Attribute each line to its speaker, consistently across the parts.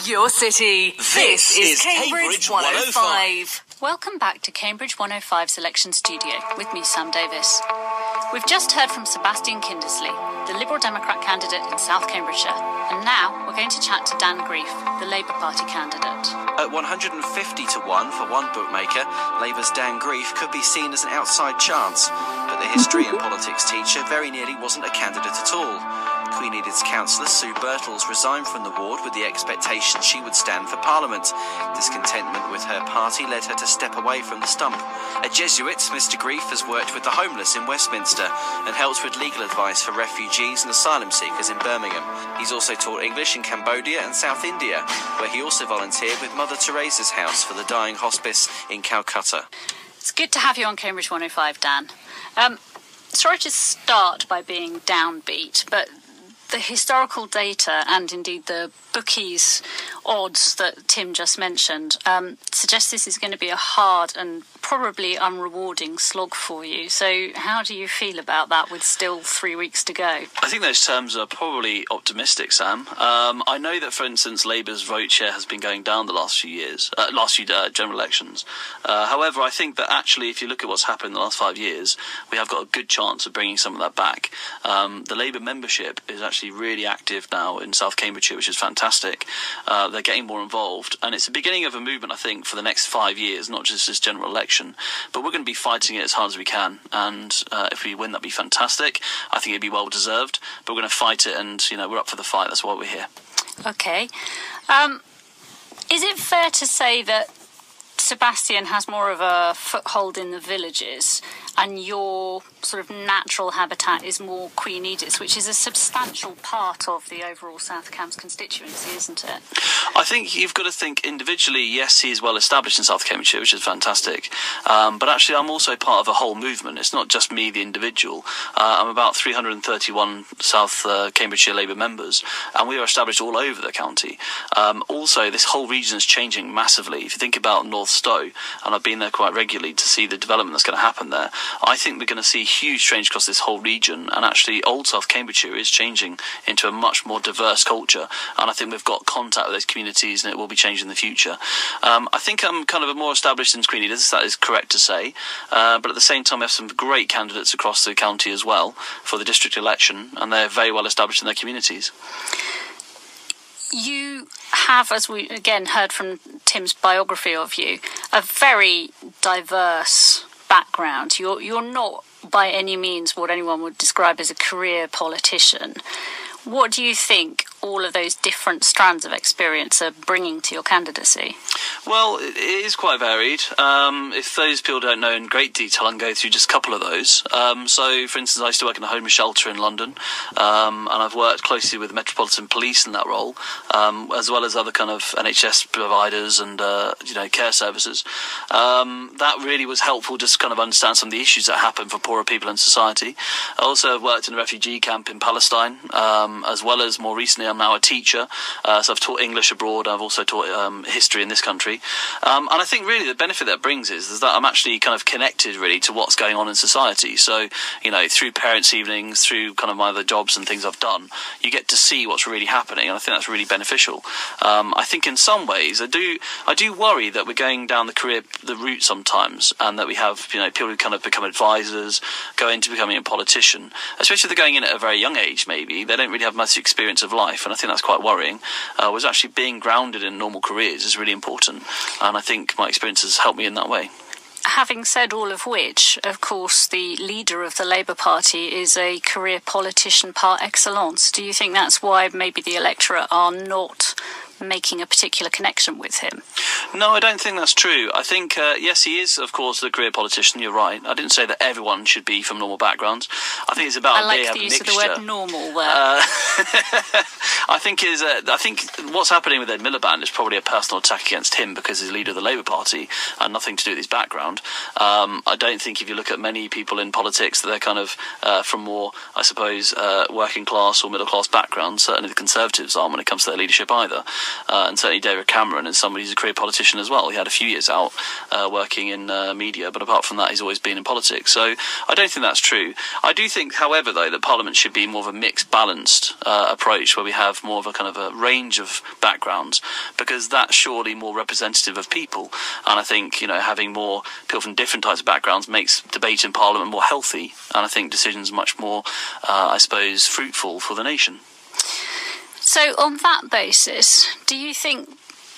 Speaker 1: your city. This is Cambridge 105.
Speaker 2: Welcome back to Cambridge 105's Election Studio with me, Sam Davies. We've just heard from Sebastian Kindersley, the Liberal Democrat candidate in South Cambridgeshire, and now we're going to chat to Dan Greef, the Labour Party candidate.
Speaker 3: At 150 to 1 for one bookmaker, Labour's Dan Greef could be seen as an outside chance, but the history and politics teacher very nearly wasn't a candidate at all. Queen Edith's councillor Sue Birtles resigned from the ward with the expectation she would stand for Parliament. Discontentment with her party led her to step away from the stump. A Jesuit, Mr Greef has worked with the homeless in Westminster and helped with legal advice for refugees and asylum seekers in Birmingham. He's also taught English in Cambodia and South India, where he also volunteered with Mother Teresa's house for the dying hospice in Calcutta.
Speaker 2: It's good to have you on Cambridge 105, Dan. Sorry to start by being downbeat, but the historical data and indeed the bookies odds that Tim just mentioned suggest this is going to be a hard and probably unrewarding slog for you. So how do you feel about that with still 3 weeks to go?
Speaker 4: I think those terms are probably optimistic, Sam. I know that, for instance, Labour's vote share has been going down the last few general elections. However, I think that actually, if you look at what's happened in the last 5 years, we have got a good chance of bringing some of that back. The Labour membership is actually really active now in South Cambridgeshire, which is fantastic. They're getting more involved, and it's the beginning of a movement, I think, for the next 5 years, not just this general election. But we're going to be fighting it as hard as we can, and if we win, that'd be fantastic. I think it'd be well deserved, but we're going to fight it, and we're up for the fight. That's why we're here.
Speaker 2: Okay. Is it fair to say that Sebastian has more of a foothold in the villages, and your sort of natural habitat is more Queen Edith's, which is a substantial part of the overall South Cambs constituency, isn't it?
Speaker 4: I think you've got to think individually. Yes, he is well established in South Cambridgeshire, which is fantastic. But actually, I'm also part of a whole movement. It's not just me, the individual. I'm about 331 South Cambridgeshire Labour members, and we are established all over the county. Also, this whole region is changing massively. If you think about North Stowe, and I've been there quite regularly to see the development that's going to happen there, I think we're going to see huge change across this whole region, and actually Old South Cambridgeshire is changing into a much more diverse culture, and I think we've got contact with those communities, and it will be changing in the future. I think I'm kind of more established in Queen Edith's, that is correct to say, but at the same time we have some great candidates across the county as well for the district election, and they're very well established in their communities.
Speaker 2: You have, as we again heard from Tim's biography of you, a very diverse background. You're not by any means what anyone would describe as a career politician. What do you think all of those different strands of experience are bringing to your candidacy?
Speaker 4: Well, it is quite varied. If those people don't know in great detail, I can go through just a couple of those. So, for instance, I used to work in a homeless shelter in London, and I've worked closely with the Metropolitan Police in that role, as well as other kind of NHS providers and care services. That really was helpful just to kind of understand some of the issues that happen for poorer people in society. I also have worked in a refugee camp in Palestine, as well as more recently I'm now a teacher, so I've taught English abroad. I've also taught history in this country, and I think really the benefit that brings is that I'm actually kind of connected really to what's going on in society. So through parents' evenings, through kind of my other jobs and things I've done, you get to see what's really happening, and I think that's really beneficial. I think in some ways I do worry that we're going down the route sometimes, and that we have people who kind of become advisors, go into becoming a politician, especially if they're going in at a very young age. Maybe they don't really have much experience of life, and I think that's quite worrying. Was actually being grounded in normal careers is really important, and I think my experience has helped me in that way.
Speaker 2: Having said all of which, of course, the leader of the Labour Party is a career politician par excellence. Do you think that's why maybe the electorate are not making a particular connection with him?
Speaker 4: No, I don't think that's true. I think, yes, he is, of course, a career politician. You're right. I didn't say that everyone should be from normal backgrounds. I think it's about
Speaker 2: the use of the word normal there.
Speaker 4: I think what's happening with Ed Miliband is probably a personal attack against him because he's leader of the Labour Party and nothing to do with his background. I don't think if you look at many people in politics that they're kind of from more, I suppose, working class or middle class backgrounds. Certainly the Conservatives aren't when it comes to their leadership either. And certainly David Cameron is somebody who's a career politician as well. He had a few years out working in media, but apart from that, he's always been in politics. So I don't think that's true. I do think, however, though, that Parliament should be more of a mixed, balanced approach where we have more of a kind of a range of backgrounds, because that's surely more representative of people. And I think, having more people from different types of backgrounds makes debate in Parliament more healthy, and I think decisions much more, I suppose, fruitful for the nation.
Speaker 2: So on that basis, do you think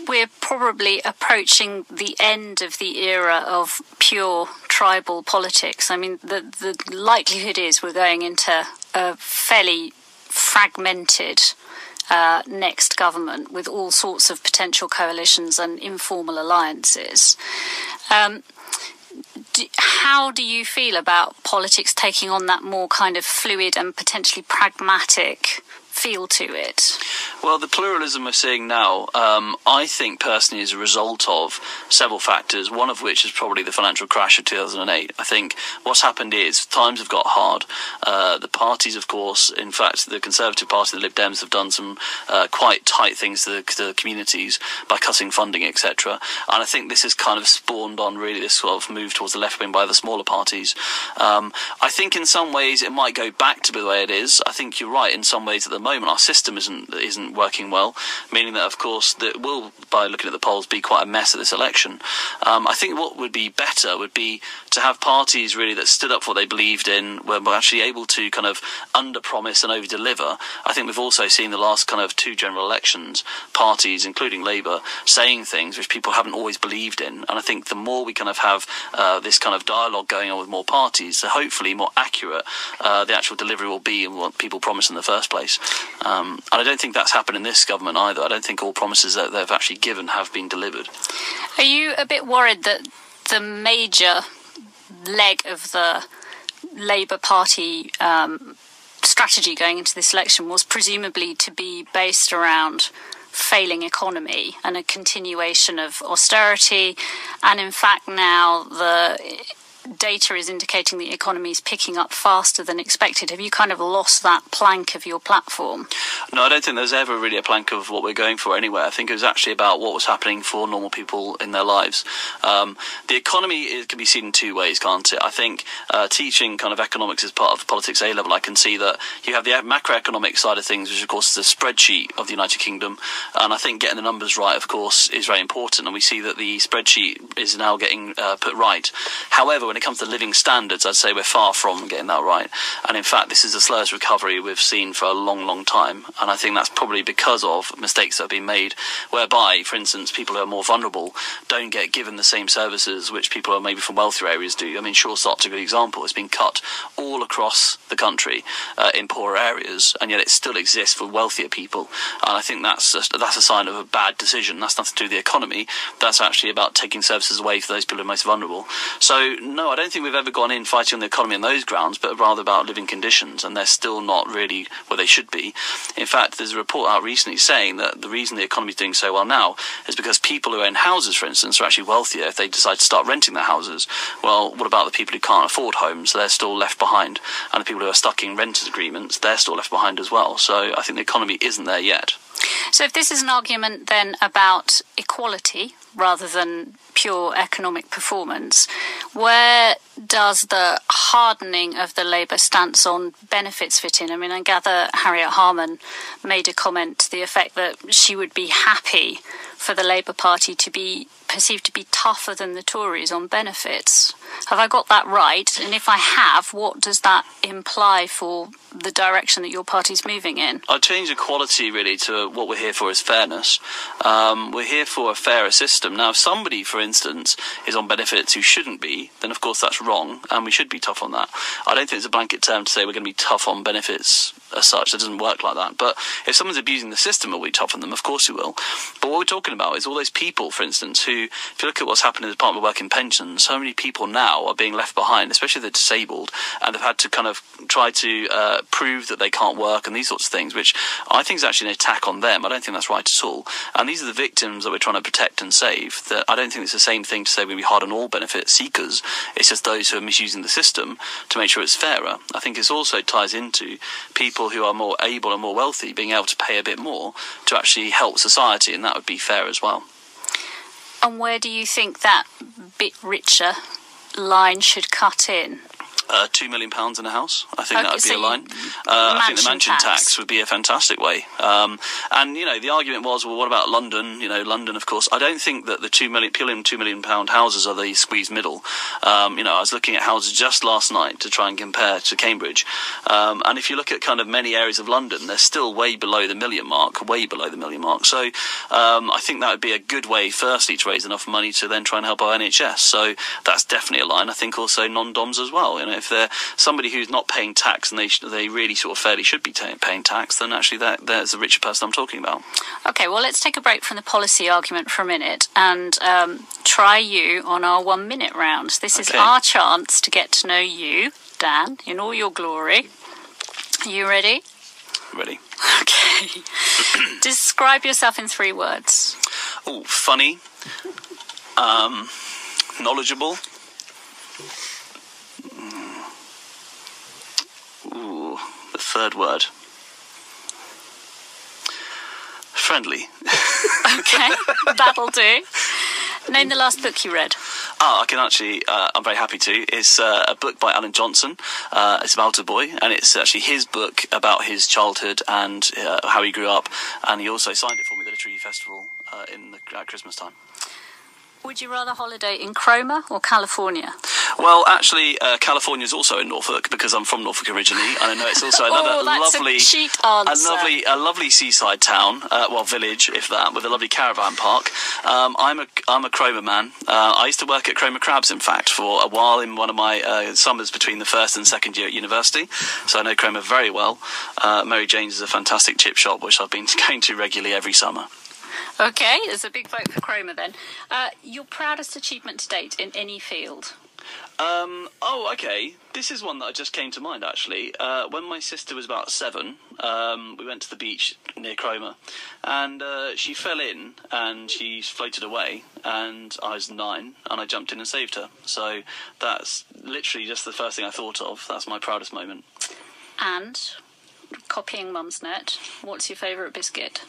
Speaker 2: we're probably approaching the end of the era of pure tribal politics? I mean, the likelihood is we're going into a fairly fragmented next government with all sorts of potential coalitions and informal alliances. How do you feel about politics taking on that more kind of fluid and potentially pragmatic feel to it?
Speaker 4: Well, the pluralism we're seeing now, I think personally is a result of several factors, one of which is probably the financial crash of 2008. I think what's happened is times have got hard. The parties, of course, in fact, the Conservative Party, the Lib Dems, have done some quite tight things to the communities by cutting funding, etc. And I think this has kind of spawned on really this sort of move towards the left wing by the smaller parties. I think in some ways it might go back to the way it is. I think you're right in some ways at the moment our system isn't working well, meaning that of course that will, by looking at the polls, be quite a mess at this election. I think what would be better would be to have parties really that stood up for what they believed in, were actually able to kind of under-promise and over-deliver. I think we've also seen the last kind of two general elections, parties, including Labour, saying things which people haven't always believed in. And I think the more we kind of have this kind of dialogue going on with more parties, the hopefully more accurate the actual delivery will be and what people promised in the first place. And I don't think that's happened in this government either. I don't think all promises that they've actually given have been delivered.
Speaker 2: Are you a bit worried that the major leg of the Labour Party strategy going into this election was presumably to be based around failing economy and a continuation of austerity, and in fact now the data is indicating the economy is picking up faster than expected? Have you kind of lost that plank of your platform?
Speaker 4: No, I don't think there's ever really a plank of what we're going for anywhere. I think it was actually about what was happening for normal people in their lives. The economy can be seen in two ways, can't it? I think teaching kind of economics as part of politics A-level, I can see that you have the macroeconomic side of things, which of course is the spreadsheet of the United Kingdom, and I think getting the numbers right, of course, is very important, and we see that the spreadsheet is now getting put right. However, when it comes to living standards, I'd say we're far from getting that right. And in fact, this is the slowest recovery we've seen for a long, long time. And I think that's probably because of mistakes that have been made, whereby, for instance, people who are more vulnerable don't get given the same services which people who are maybe from wealthier areas do. I mean, Sure Start's a good example. It's been cut all across the country in poorer areas, and yet it still exists for wealthier people. And I think that's a sign of a bad decision. That's nothing to do with the economy. That's actually about taking services away for those people who are most vulnerable. So, no, I don't think we've ever gone in fighting on the economy on those grounds, but rather about living conditions, and they're still not really where they should be. In fact, there's a report out recently saying that the reason the economy is doing so well now is because people who own houses, for instance, are actually wealthier if they decide to start renting their houses. Well, what about the people who can't afford homes? They're still left behind. And the people who are stuck in renters agreements, they're still left behind as well. So I think the economy isn't there yet.
Speaker 2: So if this is an argument then about equality rather than pure economic performance, where does the hardening of the Labour stance on benefits fit in? I mean, I gather Harriet Harman made a comment to the effect that she would be happy for the Labour Party to be perceived to be tougher than the Tories on benefits. Have I got that right? And if I have, what does that imply for the direction that your party's moving in?
Speaker 4: I'd change equality really to what we're here for is fairness. We're here for a fairer system. Now, if somebody, for instance, is on benefits who shouldn't be, then of course that's wrong, and we should be tough on that. I don't think it's a blanket term to say we're going to be tough on benefits as such. It doesn't work like that. But if someone's abusing the system, will we tough on them? Of course we will. But what we're talking about is all those people, for instance, who, if you look at what's happened in the Department of Work and Pensions, so many people now are being left behind, especially if they're disabled, and they've had to kind of try to prove that they can't work and these sorts of things, which I think is actually an attack on them. I don't think that's right at all. And these are the victims that we're trying to protect and save. That I don't think it's the same thing to say we're going to be hard on all benefit seekers. It's just those who are misusing the system to make sure it's fairer. I think it also ties into people who are more able and more wealthy being able to pay a bit more to actually help society, and that would be fair as well.
Speaker 2: And where do you think that bit richer line should cut in?
Speaker 4: £2 million in a house. I think that would be a line.
Speaker 2: I
Speaker 4: think the mansion tax would be a fantastic way. And the argument was, well, what about London? London, of course. I don't think that the £2 million houses are the squeezed middle. I was looking at houses just last night to try and compare to Cambridge. And if you look at kind of many areas of London, they're still way below the million mark. So I think that would be a good way, firstly, to raise enough money to then try and help our NHS. So that's definitely a line. I think also non-DOMs as well. If they're somebody who's not paying tax and they really sort of fairly should be paying tax, then actually there's the richer person I'm talking about.
Speaker 2: Okay, well, let's take a break from the policy argument for a minute and try you on our 1 minute round. This is our chance to get to know you, Dan, in all your glory. Are you ready?
Speaker 4: Ready.
Speaker 2: Okay. Describe yourself in 3 words.
Speaker 4: Oh, funny. Knowledgeable. Ooh, the 3rd word. Friendly.
Speaker 2: Okay, that'll do. Name the last book you read.
Speaker 4: I can actually, I'm very happy to. It's a book by Alan Johnson. It's about a boy, and it's actually his book about his childhood and how he grew up. And he also signed it for me at the Literary Festival at Christmas time.
Speaker 2: Would you rather holiday in Cromer or California?
Speaker 4: Well, actually, California is also in Norfolk because I'm from Norfolk originally, and I know it's also another lovely,
Speaker 2: a cheat answer.
Speaker 4: a lovely seaside town, village, if that, with a lovely caravan park. I'm a Cromer man. I used to work at Cromer Crabs, in fact, for a while in one of my summers between the 1st and 2nd year at university. So I know Cromer very well. Mary Jane's is a fantastic chip shop, which I've been going to regularly every summer.
Speaker 2: Okay, there's a big vote for Cromer then. Your proudest achievement to date in any field?
Speaker 4: Okay. This is one that just came to mind, actually. When my sister was about 7, we went to the beach near Cromer, and she fell in, and she floated away, and I was 9, and I jumped in and saved her. So that's literally just the first thing I thought of. That's my proudest moment.
Speaker 2: And, copying Mum's net, what's your favourite biscuit?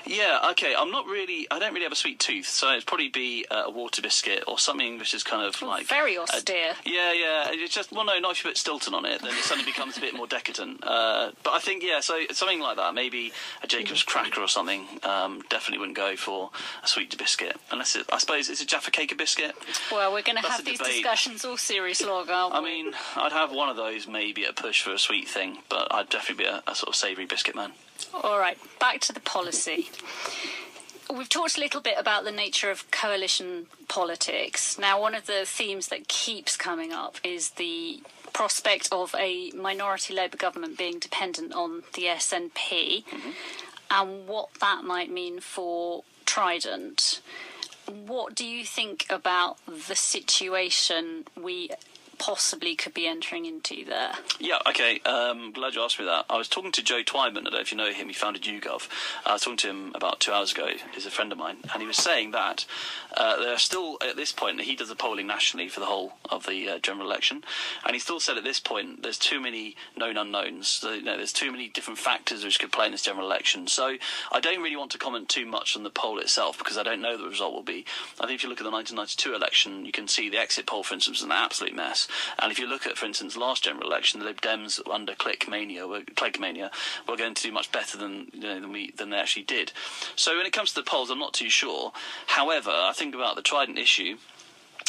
Speaker 4: Yeah, okay, I don't really have a sweet tooth, so it'd probably be a water biscuit or something which is kind of like...
Speaker 2: Very austere.
Speaker 4: Yeah, it's just, not if you put Stilton on it, then it suddenly becomes a bit more decadent. But I think, so something like that, maybe a Jacob's cracker or something, definitely wouldn't go for a sweet biscuit, unless I suppose it's a Jaffa Cake a biscuit.
Speaker 2: Well, we're going to have these discussions all serious long, aren't we?
Speaker 4: I mean, I'd have one of those maybe at a push for a sweet thing, but I'd definitely be a sort of savoury biscuit man.
Speaker 2: All right, back to the policy. We've talked a little bit about the nature of coalition politics. Now, one of the themes that keeps coming up is the prospect of a minority Labour government being dependent on the SNP, and what that might mean for Trident. What do you think about the situation we possibly could be entering into there?
Speaker 4: Yeah, okay, glad you asked me that. I was talking to Joe Twyman, I don't know if you know him, he founded YouGov. I was talking to him about 2 hours ago, he's a friend of mine, and he was saying that there are still, at this point, he does the polling nationally for the whole of the general election, and he still said at this point there's too many known unknowns, so, there's too many different factors which could play in this general election, so I don't really want to comment too much on the poll itself, because I don't know what the result will be. I think if you look at the 1992 election, you can see the exit poll, for instance, was an absolute mess. And if you look at, for instance, last general election, the Lib Dems under Clegg Mania were going to do much better than they actually did. So when it comes to the polls, I'm not too sure. However, I think about the Trident issue.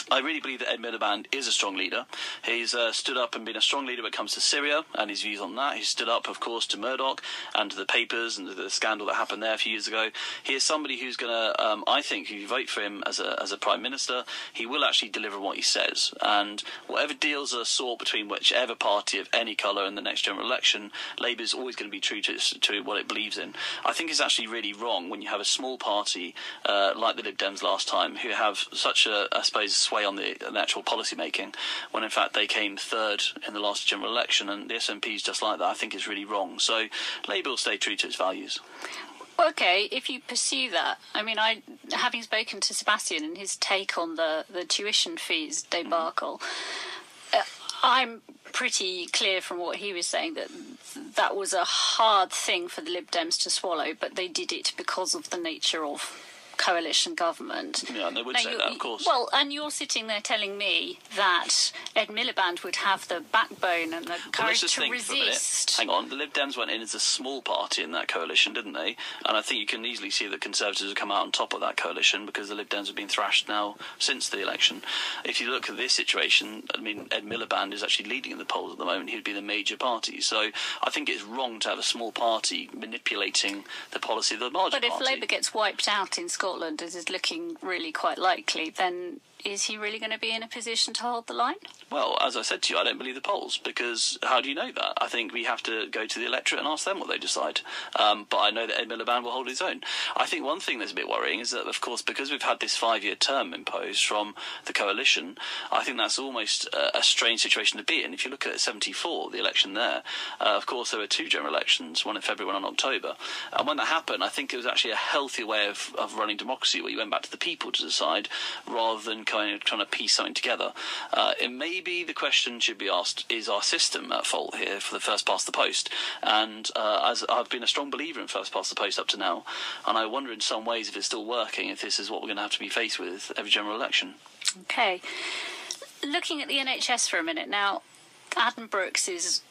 Speaker 4: I really believe that Ed Miliband is a strong leader. He's stood up and been a strong leader when it comes to Syria and his views on that. He stood up, of course, to Murdoch and to the papers and to the scandal that happened there a few years ago. He is somebody who's going to, I think, if you vote for him as a Prime Minister, he will actually deliver what he says. And whatever deals are sought between whichever party of any colour in the next general election, Labour is always going to be true to what it believes in. I think it's actually really wrong when you have a small party like the Lib Dems last time, who have such a, I suppose, sway on the actual policy making, when in fact they came 3rd in the last general election, and the SNP is just like that. I think it's really wrong. So Labour will stay true to its values.
Speaker 2: Okay, if you pursue that, I mean, having spoken to Sebastian and his take on the tuition fees debacle, I'm pretty clear from what he was saying that was a hard thing for the Lib Dems to swallow, but they did it because of the nature of coalition government.
Speaker 4: Yeah, and they would say that, of course.
Speaker 2: Well, and you're sitting there telling me that Ed Miliband would have the backbone and the courage to resist.
Speaker 4: Hang on, the Lib Dems went in as a small party in that coalition, didn't they? And I think you can easily see that Conservatives have come out on top of that coalition because the Lib Dems have been thrashed now since the election. If you look at this situation, I mean, Ed Miliband is actually leading in the polls at the moment. He'd be the major party. So I think it's wrong to have a small party manipulating the policy of the larger party.
Speaker 2: But if Labour gets wiped out in Scotland, as is looking really quite likely, then is he really going to be in a position to hold the line?
Speaker 4: Well, as I said to you, I don't believe the polls, because how do you know that? I think we have to go to the electorate and ask them what they decide. But I know that Ed Miliband will hold his own. I think one thing that's a bit worrying is that, of course, because we've had this 5-year term imposed from the coalition, I think that's almost a strange situation to be in. If you look at 74, the election there, of course, there were 2 general elections, one in February, one in October. And when that happened, I think it was actually a healthy way of running democracy, where you went back to the people to decide, rather than kind of trying to piece something together. And maybe the question should be asked, is our system at fault here for the first past the post? And as I've been a strong believer in first past the post up to now, and I wonder in some ways if it's still working, if this is what we're going to have to be faced with every general election.
Speaker 2: Okay. Looking at the NHS for a minute now, Addenbrooke's is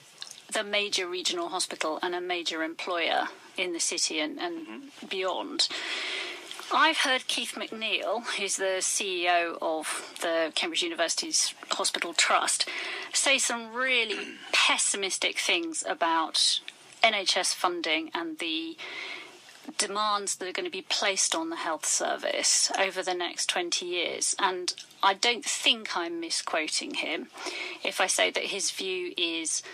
Speaker 2: the major regional hospital and a major employer in the city and beyond. I've heard Keith McNeill, who's the CEO of the Cambridge University's Hospital Trust, say some really pessimistic things about NHS funding and the demands that are going to be placed on the health service over the next 20 years. And I don't think I'm misquoting him if I say that his view is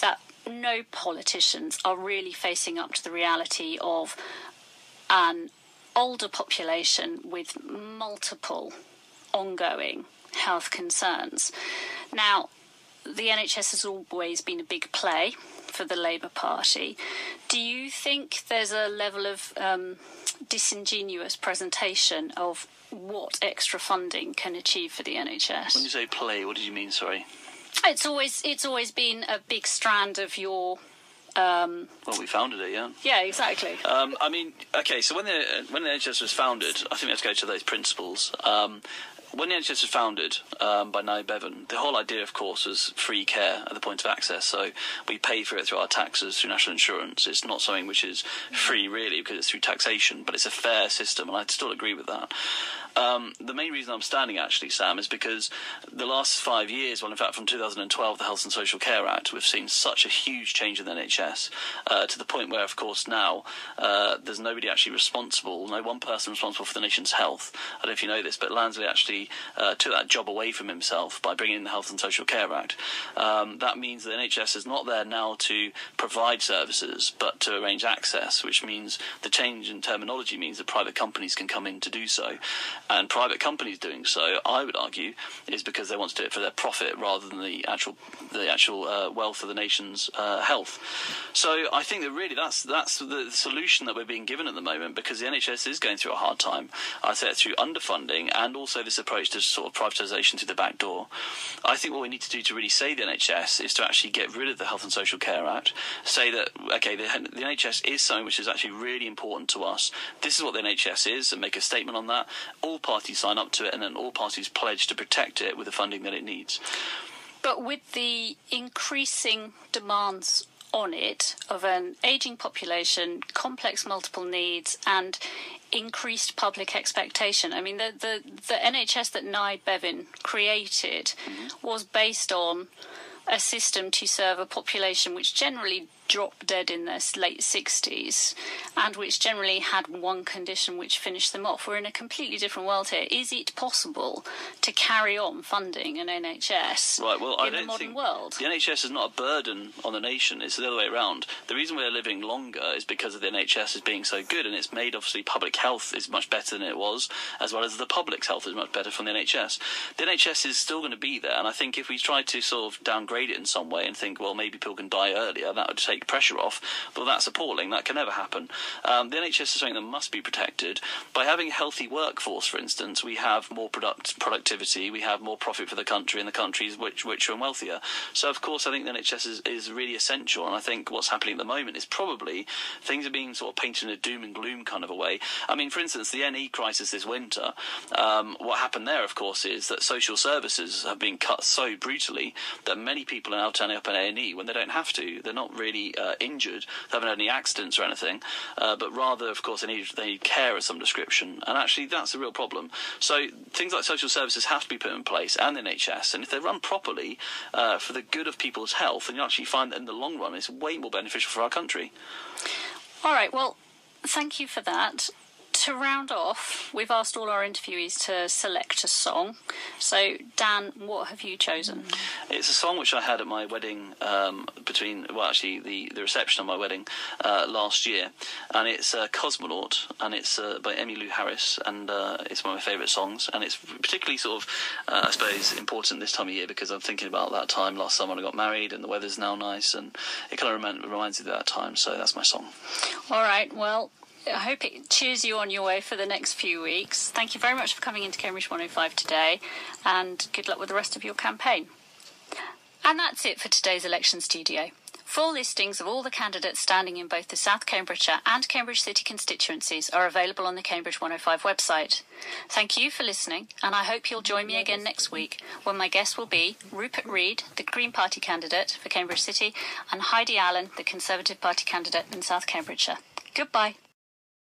Speaker 2: that no politicians are really facing up to the reality of an older population with multiple ongoing health concerns. Now, the NHS has always been a big play for the Labour Party. Do you think there's a level of disingenuous presentation of what extra funding can achieve for the NHS?
Speaker 4: When you say play, what do you mean, sorry?
Speaker 2: It's always been a big strand of your...
Speaker 4: well, we founded it, yeah.
Speaker 2: Yeah, exactly.
Speaker 4: I mean, okay, so when the NHS was founded, I think we have to go to those principles. When the NHS was founded by Nye Bevan, the whole idea, of course, was free care at the point of access. So we pay for it through our taxes, through national insurance. It's not something which is free, really, because it's through taxation, but it's a fair system, and I still agree with that. The main reason I'm standing, actually, Sam, is because the last 5 years, well, in fact, from 2012, the Health and Social Care Act, we've seen such a huge change in the NHS, to the point where, of course, now there's nobody actually responsible, no one person responsible for the nation's health. I don't know if you know this, but Lansley actually took that job away from himself by bringing in the Health and Social Care Act. That means the NHS is not there now to provide services, but to arrange access, which means the change in terminology means that private companies can come in to do so. And private companies doing so, I would argue, is because they want to do it for their profit rather than the actual wealth of the nation's health. So I think that really that's the solution that we're being given at the moment, because the NHS is going through a hard time. I say it through underfunding and also this approach to sort of privatisation through the back door. I think what we need to do to really save the NHS is to actually get rid of the Health and Social Care Act, say that, okay, the NHS is something which is actually really important to us. This is what the NHS is, and make a statement on that. All parties sign up to it, and then all parties pledge to protect it with the funding that it needs.
Speaker 2: But with the increasing demands on it of an ageing population, complex multiple needs, and increased public expectation. I mean, the NHS that Nye Bevan created was based on a system to serve a population which generally dropped dead in their late 60s and which generally had one condition which finished them off. We're in a completely different world here. Is it possible to carry on funding an NHS in the modern world?
Speaker 4: The NHS is not a burden on the nation. It's the other way around. The reason we're living longer is because of the NHS is being so good, and it's made, obviously, public health is much better than it was, as well as the public's health is much better from the NHS. The NHS is still going to be there, and I think if we try to sort of downgrade it in some way and think, well, maybe people can die earlier, that would take take pressure off, well, that's appalling. That can never happen. The NHS is something that must be protected. By having a healthy workforce, for instance, we have more productivity, we have more profit for the country, and the country is richer and wealthier. So, of course, I think the NHS is really essential, and I think what's happening at the moment is probably things are being sort of painted in a doom and gloom kind of a way. I mean, for instance, the NE crisis this winter, what happened there, of course, is that social services have been cut so brutally that many people are now turning up in A&E when they don't have to. They're not really injured, they haven't had any accidents or anything, but rather, of course, they need care of some description, and actually that's a real problem. So things like social services have to be put in place, and the NHS, and if they're run properly for the good of people's health, then you actually find that in the long run it's way more beneficial for our country.
Speaker 2: All right, well, thank you for that. To round off, we've asked all our interviewees to select a song. So, Dan, what have you chosen?
Speaker 4: It's a song which I had at my wedding, the reception of my wedding last year, and it's Cosmonaut, and it's by Emmylou Harris, and it's one of my favourite songs, and it's particularly sort of, I suppose, important this time of year because I'm thinking about that time last summer when I got married, and the weather's now nice, and it kind of reminds me of that time, so that's my song. All
Speaker 2: right, well, I hope it cheers you on your way for the next few weeks. Thank you very much for coming into Cambridge 105 today, and good luck with the rest of your campaign. And that's it for today's election studio. Full listings of all the candidates standing in both the South Cambridgeshire and Cambridge City constituencies are available on the Cambridge 105 website. Thank you for listening, and I hope you'll join me again next week when my guest will be Rupert Reid, the Green Party candidate for Cambridge City, and Heidi Allen, the Conservative Party candidate in South Cambridgeshire. Goodbye.